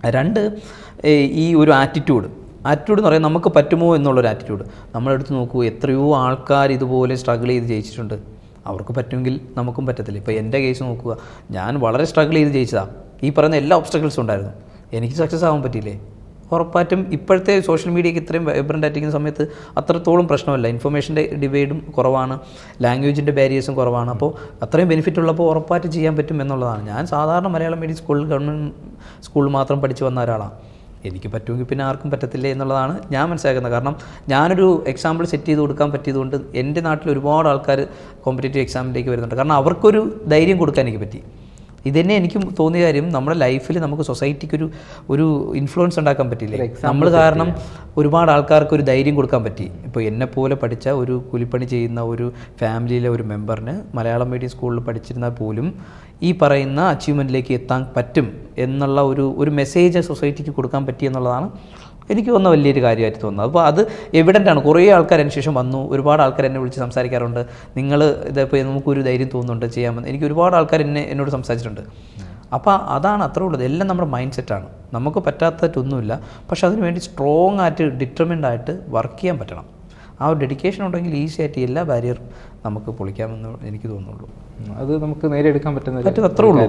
രണ്ട്, ഈ ഒരു ആറ്റിറ്റ്യൂഡ് എന്ന് പറയുന്നത് നമുക്ക് പറ്റുമോ എന്നുള്ളൊരു ആറ്റിറ്റ്യൂഡ്. നമ്മളെടുത്ത് നോക്കൂ, എത്രയോ ആൾക്കാർ ഇതുപോലെ സ്ട്രഗിൾ ചെയ്ത് ജയിച്ചിട്ടുണ്ട്. അവർക്ക് പറ്റുമെങ്കിൽ നമുക്കും പറ്റത്തില്ല. ഇപ്പോൾ എൻ്റെ കേസ് നോക്കുക, ഞാൻ വളരെ സ്ട്രഗിൾ ചെയ്ത് ജയിച്ചതാണ്. ഈ പറയുന്ന എല്ലാ ഒബ്സ്റ്റക്കിൾസും ഉണ്ടായിരുന്നു. എനിക്ക് സക്സസ് ആവാൻ പറ്റിയില്ലേ? ഉറപ്പായിട്ടും ഇപ്പോഴത്തെ സോഷ്യൽ മീഡിയയ്ക്ക് ഇത്രയും വൈബ്രൻ്റ് ആയിരിക്കുന്ന സമയത്ത് അത്രത്തോളം പ്രശ്നമല്ല. ഇൻഫർമേഷൻ്റെ ഡിവൈഡും കുറവാണ്, ലാംഗ്വേജിൻ്റെ ബാരിയേഴ്സും കുറവാണ്. അപ്പോൾ അത്രയും ബെനിഫിറ്റ് ഉള്ളപ്പോൾ ഉറപ്പായിട്ട് ചെയ്യാൻ പറ്റും എന്നുള്ളതാണ്. ഞാൻ സാധാരണ മലയാളം മീഡിയം സ്കൂളിൽ, ഗവൺമെൻറ് സ്കൂളിൽ മാത്രം പഠിച്ചു വന്ന ഒരാളാണ്. എനിക്ക് പറ്റുമെങ്കിൽ പിന്നെ ആർക്കും പറ്റത്തില്ലേ എന്നുള്ളതാണ് ഞാൻ മനസ്സിലാക്കുന്നത്. കാരണം ഞാനൊരു എക്സാമ്പിൾ സെറ്റ് ചെയ്ത് കൊടുക്കാൻ പറ്റിയതുകൊണ്ട് എൻ്റെ നാട്ടിൽ ഒരുപാട് ആൾക്കാർ കോമ്പറ്റേറ്റീവ് എക്സാമിലേക്ക് വരുന്നുണ്ട്. കാരണം അവർക്കൊരു ധൈര്യം കൊടുക്കാൻ എനിക്ക് പറ്റി. ഇതന്നെ എനിക്കും തോന്നിയ കാര്യം, നമ്മുടെ ലൈഫിൽ നമുക്ക് സൊസൈറ്റിക്കൊരു ഇൻഫ്ലുവൻസ് ഉണ്ടാക്കാൻ പറ്റില്ലേ നമ്മൾ കാരണം. ഒരുപാട് ആൾക്കാർക്ക് ഒരു ധൈര്യം കൊടുക്കാൻ പറ്റി. ഇപ്പോൾ എന്നെപ്പോലെ പഠിച്ച ഒരു കൂലിപ്പണി ചെയ്യുന്ന ഒരു ഫാമിലിയിലെ ഒരു മെമ്പറിന് മലയാളം മീഡിയം സ്കൂളിൽ പഠിച്ചിരുന്നാൽ പോലും ഈ പറയുന്ന അച്ചീവ്മെൻറ്റിലേക്ക് എത്താൻ പറ്റും എന്നുള്ള ഒരു മെസ്സേജ് സൊസൈറ്റിക്ക് കൊടുക്കാൻ പറ്റി എന്നുള്ളതാണ് എനിക്ക് തോന്നുന്ന വലിയൊരു കാര്യമായിട്ട് തോന്നുന്നത്. അപ്പോൾ അത് എവിഡൻ്റാണ്. കുറേ ആൾക്കാർ അതിന് ശേഷം വന്നു, ഒരുപാട് ആൾക്കാർ എന്നെ വിളിച്ച് സംസാരിക്കാറുണ്ട്. നിങ്ങൾ ഇതിപ്പോൾ നമുക്കൊരു ധൈര്യം തോന്നുന്നുണ്ട് ചെയ്യാമെന്ന്. എനിക്ക് ഒരുപാട് ആൾക്കാർ എന്നോട് സംസാരിച്ചിട്ടുണ്ട്. അപ്പോൾ അതാണ് അത്രേ ഉള്ളത്. എല്ലാം നമ്മുടെ മൈൻഡ് സെറ്റാണ്. നമുക്ക് പറ്റാത്തതൊന്നുമില്ല. പക്ഷേ അതിന് വേണ്ടി സ്ട്രോങ് ആയിട്ട് ഡിറ്റർമിൻഡ് ആയിട്ട് വർക്ക് ചെയ്യാൻ പറ്റണം. ആ ഒരു ഡെഡിക്കേഷൻ ഉണ്ടെങ്കിൽ ഈസി ആയിട്ട് എല്ലാ ബാരിയർ നമുക്ക് പൊളിക്കാമെന്ന് എനിക്ക് തോന്നുള്ളൂ. അത് നമുക്ക് നേരെ എടുക്കാൻ പറ്റുന്ന അത്രേ ഉള്ളൂ.